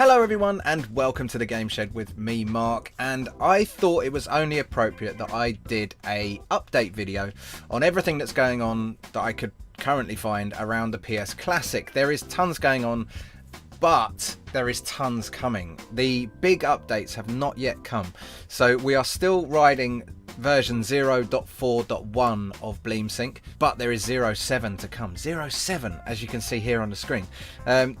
Hello everyone and welcome to the Game Shed with me, Mark, and I thought it was only appropriate that I did a update video on everything that's going on that I could currently find around the PS Classic. There is tons going on, but there is tons coming. The big updates have not yet come, so we are still riding version 0.4.1 of Bleemsync, but there is 0.7 to come. 0.7, as you can see here on the screen.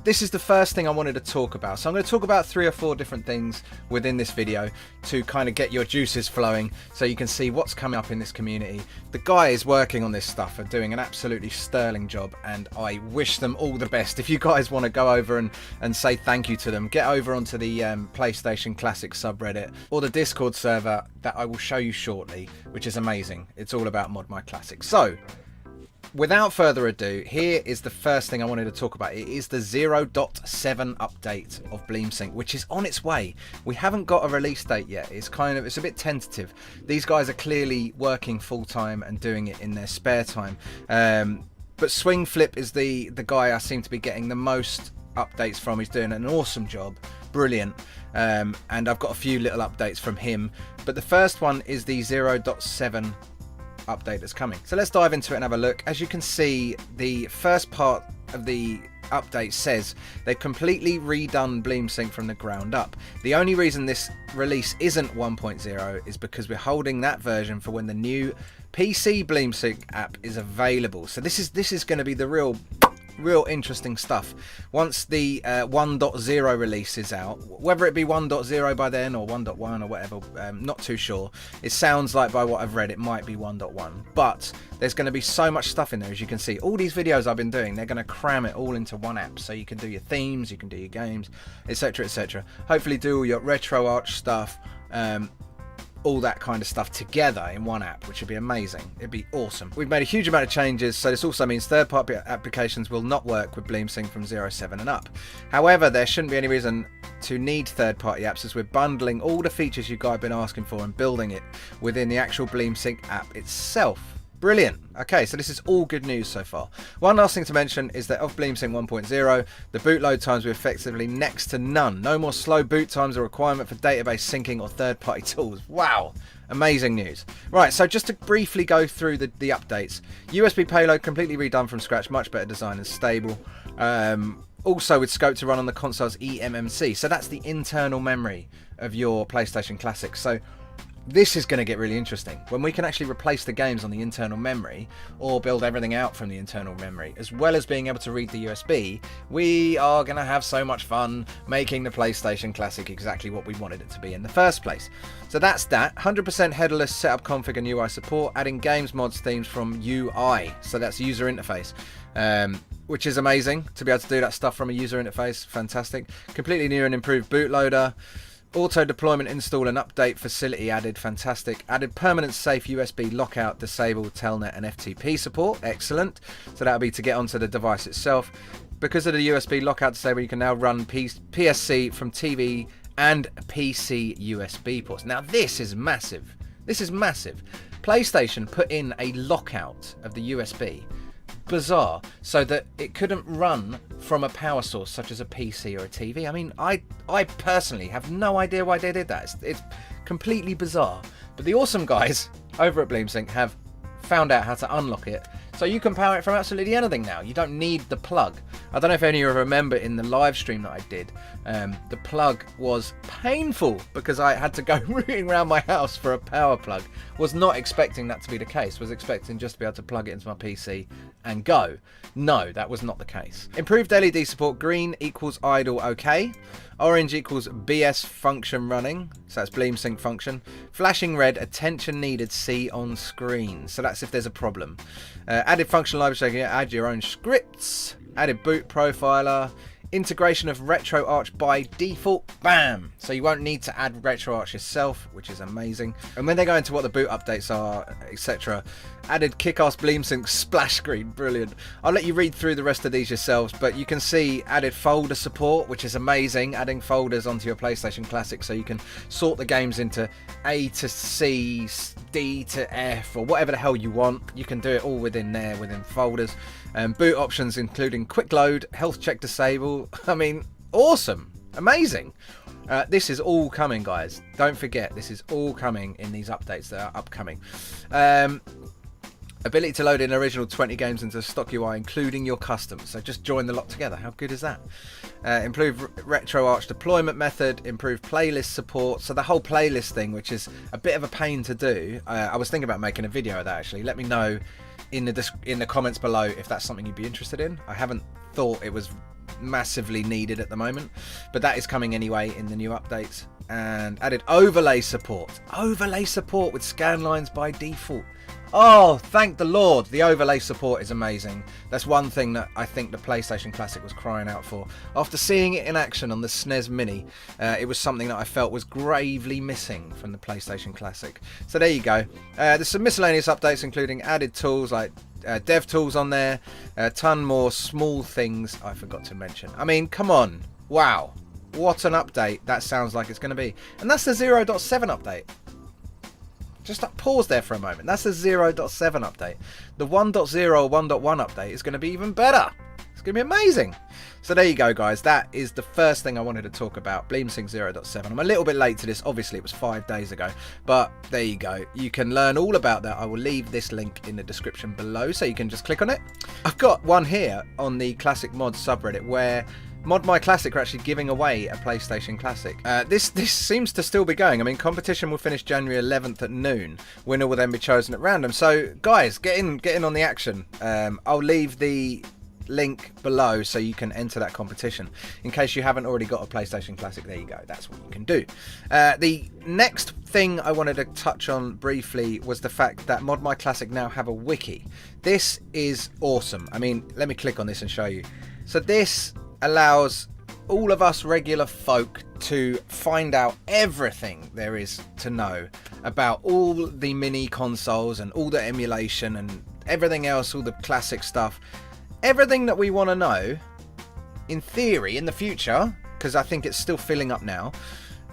This is the first thing I wanted to talk about, so I'm going to talk about 3 or 4 different things within this video to kind of get your juices flowing so you can see what's coming up in this community. The guys working on this stuff are doing an absolutely sterling job, and I wish them all the best. If you guys want to go over and say thank you to them, get over onto the PlayStation Classic subreddit or the Discord server that I will show you shortly, which is amazing. It's all about ModMyClassic. So without further ado, here is the first thing I wanted to talk about. It is the 0.7 update of Bleemsync, which is on its way. We haven't got a release date yet. It's a bit tentative. These guys are clearly working full time and doing it in their spare time. But Swing Flip is the guy I seem to be getting the most updates from. He's doing an awesome job, brilliant, and I've got a few little updates from him, but the first one is the 0.7 update that's coming. So let's dive into it and have a look. As you can see, the first part of the update says they've completely redone Bleemsync from the ground up. The only reason this release isn't 1.0 is because we're holding that version for when the new PC Bleemsync app is available. So this is going to be the real interesting stuff once the 1.0 release is out. Whether it be 1.0 by then or 1.1 or whatever, not too sure. It sounds like, by what I've read, it might be 1.1, but there's going to be so much stuff in there. As you can see, all these videos I've been doing, they're going to cram it all into one app, so you can do your themes, you can do your games, etc, etc. Hopefully do all your RetroArch stuff, all that kind of stuff together in one app, which would be amazing. It'd be awesome. We've made a huge amount of changes, so this also means third-party applications will not work with Bleemsync from 0.7 and up. However, there shouldn't be any reason to need third-party apps, as we're bundling all the features you guys have been asking for and building it within the actual Bleemsync app itself. Brilliant. Okay, so this is all good news so far. One last thing to mention is that of Bleemsync 1.0, the boot load times were effectively next to none. No more slow boot times or requirement for database syncing or third-party tools. Wow, amazing news. Right, so just to briefly go through the updates. USB payload completely redone from scratch, much better design and stable. Also with scope to run on the console's eMMC, so that's the internal memory of your PlayStation Classic. So this is going to get really interesting when we can actually replace the games on the internal memory or build everything out from the internal memory, as well as being able to read the USB. We are going to have so much fun making the PlayStation Classic exactly what we wanted it to be in the first place. So that's that. 100% headerless setup config and UI support, adding games, mods, themes from UI, so that's user interface, which is amazing to be able to do that stuff from a user interface. Fantastic. Completely new and improved bootloader. Auto deployment install and update facility added. Fantastic. Added permanent safe USB lockout, disabled telnet and FTP support. Excellent. So that'll be to get onto the device itself. Because of the USB lockout disable, you can now run PSC from TV and PC USB ports. Now this is massive. This is massive. PlayStation put in a lockout of the USB. Bizarre, so that it couldn't run from a power source such as a PC or a TV. I mean, I personally have no idea why they did that. It's completely bizarre. But the awesome guys over at Bleemsync have found out how to unlock it, so you can power it from absolutely anything now. You don't need the plug. I don't know if any of you remember in the live stream that I did, the plug was painful because I had to go rooting around my house for a power plug. Was not expecting that to be the case. Was expecting just to be able to plug it into my PC and go. No, that was not the case. Improved LED support. Green equals idle okay. Orange equals BS function running, so that's Bleemsync function. Flashing red, attention needed, see on screen. So that's if there's a problem. Added function library, so you can add your own scripts. Added boot profiler. Integration of RetroArch by default. Bam! So you won't need to add RetroArch yourself, which is amazing. And when they go into what the boot updates are, etc., added kick-ass Bleemsync splash screen. Brilliant. I'll let you read through the rest of these yourselves, but you can see added folder support, which is amazing. Adding folders onto your PlayStation Classic so you can sort the games into A to C, D to F, or whatever the hell you want. You can do it all within there, within folders. Boot options including quick load, health check disable. I mean, awesome. Amazing. This is all coming, guys. Don't forget, this is all coming in these updates that are upcoming. Ability to load in original 20 games into stock UI, including your customs. So just join the lot together. How good is that? Improve RetroArch deployment method. Improve playlist support. So the whole playlist thing, which is a bit of a pain to do. I was thinking about making a video of that, actually. Let me know in the comments below if that's something you'd be interested in. I haven't thought it was massively needed at the moment, but that is coming anyway in the new updates. And added overlay support. Overlay support with scan lines by default. Oh, thank the Lord. The overlay support is amazing. That's one thing that I think the PlayStation Classic was crying out for. After seeing it in action on the SNES Mini, it was something that I felt was gravely missing from the PlayStation Classic. So there you go. There's some miscellaneous updates, including added tools like dev tools on there, a ton more small things I forgot to mention. I mean, come on. Wow. What an update that sounds like it's going to be. And that's the 0.7 update. Just pause there for a moment. That's the 0.7 update. The 1.0 or 1.1 update is going to be even better. It's going to be amazing. So there you go, guys. That is the first thing I wanted to talk about. Bleemsync 0.7. I'm a little bit late to this. Obviously, it was 5 days ago. But there you go. You can learn all about that. I will leave this link in the description below, so you can just click on it. I've got one here on the Classic Mods subreddit where ModMyClassic are actually giving away a PlayStation Classic. This seems to still be going. I mean, competition will finish January 11th at noon. Winner will then be chosen at random. So, guys, get in on the action. I'll leave the link below so you can enter that competition. In case you haven't already got a PlayStation Classic, there you go. That's what you can do. The next thing I wanted to touch on briefly was the fact that ModMyClassic now have a wiki. This is awesome. I mean, let me click on this and show you. So this allows all of us regular folk to find out everything there is to know about all the mini consoles and all the emulation and everything else, all the classic stuff. Everything that we want to know, in theory, in the future, because I think it's still filling up now,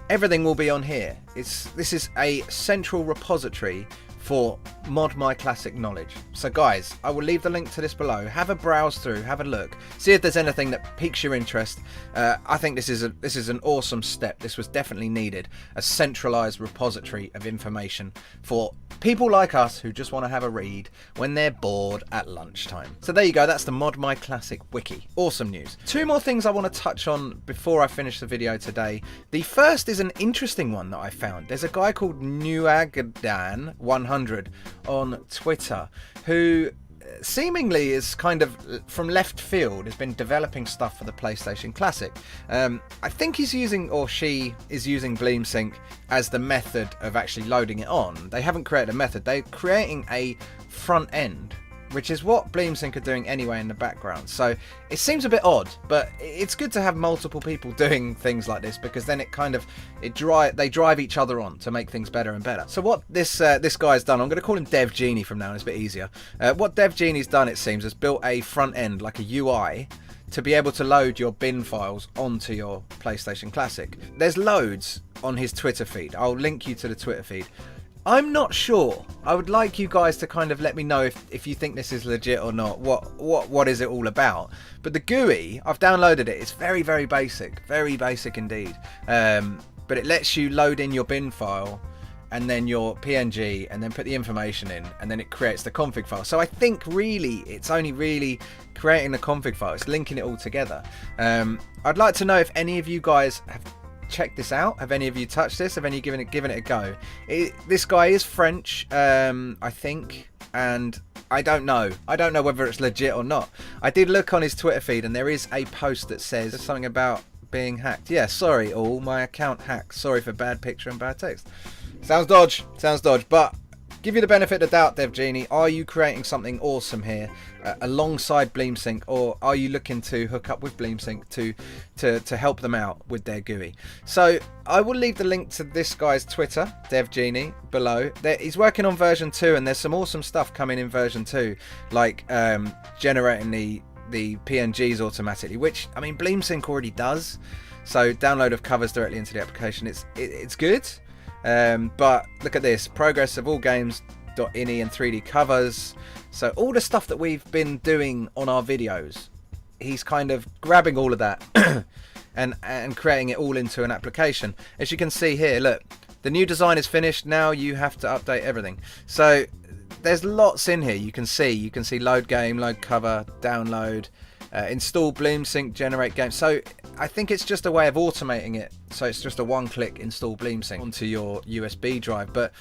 everything will be on here. This is a central repository for ModMyClassic knowledge. So guys, I will leave the link to this below. Have a browse through, have a look, see if there's anything that piques your interest. I think this is an awesome step. This was definitely needed. A centralized repository of information for people like us who just want to have a read when they're bored at lunchtime. So there you go, that's the ModMyClassic Wiki. Awesome news. Two more things I want to touch on before I finish the video today. The first is an interesting one that I found. There's a guy called Nuagadan100 on Twitter who seemingly is kind of from left field, has been developing stuff for the PlayStation Classic. I think he's using, or she is using, Bleemsync as the method of actually loading it on. They haven't created a method, they're creating a front end, which is what Bleemsync are doing anyway in the background. So it seems a bit odd, but it's good to have multiple people doing things like this, because then it kind of they drive each other on to make things better and better. So what this guy's done, I'm going to call him Dev Genie from now on, it's a bit easier. What Dev Genie's done, it seems, is built a front end, like a UI, to be able to load your bin files onto your PlayStation Classic. There's loads on his Twitter feed. I'll link you to the Twitter feed. I'm not sure. I would like you guys to kind of let me know if you think this is legit or not. What is it all about? But the GUI, I've downloaded it. It's very, very basic indeed. But it lets you load in your bin file and then your PNG and then put the information in, and then it creates the config file. So I think really it's only really creating the config file. It's linking it all together. I'd like to know if any of you guys have check this out. Have any of you touched this? Have any given it a go? This guy is French, I think, and I don't know whether it's legit or not. I did look on his Twitter feed and there is a post that says something about being hacked. Yeah, sorry all, my account hacked. Sorry for bad picture and bad text. Sounds dodge, but give you the benefit of the doubt, Dev Genie. Are you creating something awesome here alongside Bleemsync, or are you looking to hook up with Bleemsync to help them out with their GUI? So I will leave the link to this guy's Twitter, Dev Genie, below. He's working on version 2, and there's some awesome stuff coming in version 2, like generating the PNGs automatically, which, I mean, Bleemsync already does. So download of covers directly into the application. It's good. But look at this, progress of all games .ini and 3D covers. So all the stuff that we've been doing on our videos, he's kind of grabbing all of that and creating it all into an application. As you can see here, look, the new design is finished. Now you have to update everything. So there's lots in here. You can see load game, load cover, download, install Bleemsync, generate game. So I think it's just a way of automating it. So it's just a one-click install Bleemsync onto your USB drive. But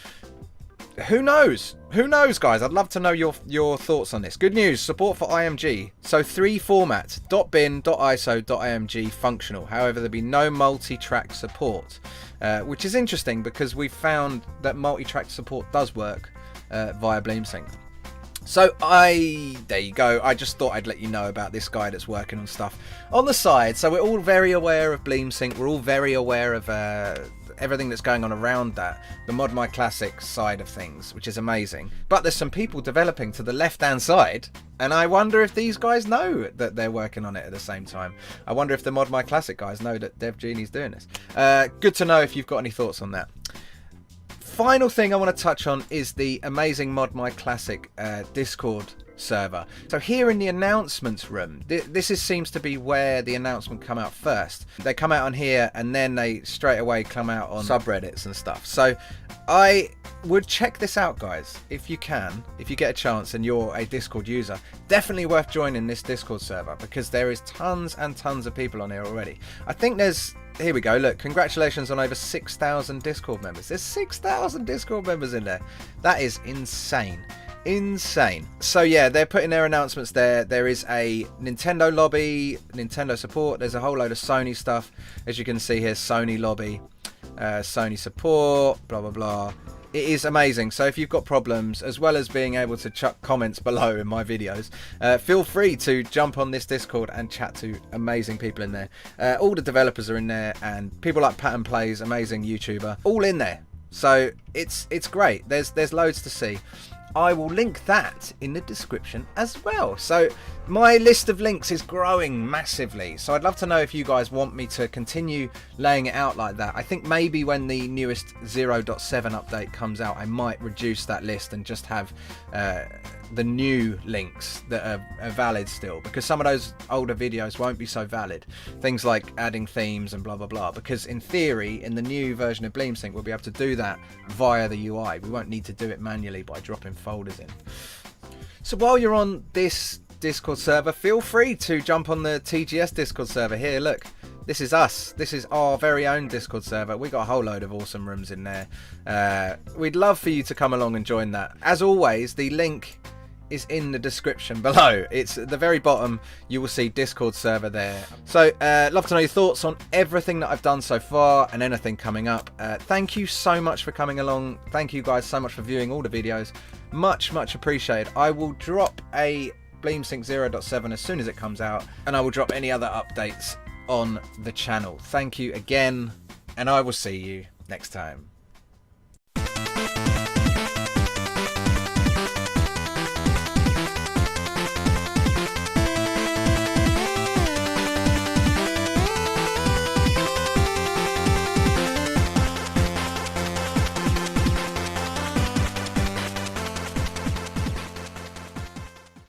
who knows? Who knows, guys? I'd love to know your thoughts on this. Good news, support for IMG. So 3 formats, .bin, .iso, .img functional. However, there'll be no multi-track support, which is interesting because we've found that multi-track support does work via Bleemsync. So there you go. I just thought I'd let you know about this guy that's working on stuff on the side. So we're all very aware of Bleemsync. We're all very aware of everything that's going on around that, the ModMyClassic side of things, which is amazing. But there's some people developing to the left-hand side, and I wonder if these guys know that they're working on it at the same time. I wonder if the ModMyClassic guys know that DevGenie's doing this. Good to know if you've got any thoughts on that. Final thing I want to touch on is the amazing ModMyClassic Discord server. So here in the announcements room, this seems to be where the announcement come out first. They come out on here and then they straight away come out on subreddits and stuff. So I would check this out, guys, if you can, if you get a chance and you're a Discord user. Definitely worth joining this Discord server because there is tons and tons of people on here already. I think there's, here we go, look, congratulations on over 6,000 Discord members. There's 6,000 Discord members in there. That is insane. Insane. So yeah, they're putting their announcements there. There is a Nintendo lobby, Nintendo support. There's a whole load of Sony stuff. As you can see here, Sony lobby, Sony support, blah, blah, blah. It is amazing. So if you've got problems, as well as being able to chuck comments below in my videos, feel free to jump on this Discord and chat to amazing people in there. All the developers are in there, and people like Pattern Plays, amazing YouTuber, all in there. So it's great. There's loads to see. I will link that in the description as well. So my list of links is growing massively. So I'd love to know if you guys want me to continue laying it out like that. I think maybe when the newest 0.7 update comes out, I might reduce that list and just have the new links that are valid still, because some of those older videos won't be so valid. Things like adding themes and blah, blah, blah. Because in theory, in the new version of Bleemsync, we'll be able to do that via the UI. We won't need to do it manually by dropping folders in. So while you're on this Discord server, feel free to jump on the TGS Discord server. Here, look, this is us. This is our very own Discord server. We got a whole load of awesome rooms in there. We'd love for you to come along and join that. As always, the link is in the description below. It's at the very bottom. You will see Discord server there. So love to know your thoughts on everything that I've done so far and anything coming up. Thank you so much for coming along. Thank you guys so much for viewing all the videos. Much appreciated. I will drop a Bleemsync 0.7 as soon as it comes out, and I will drop any other updates on the channel. Thank you again, and I will see you next time.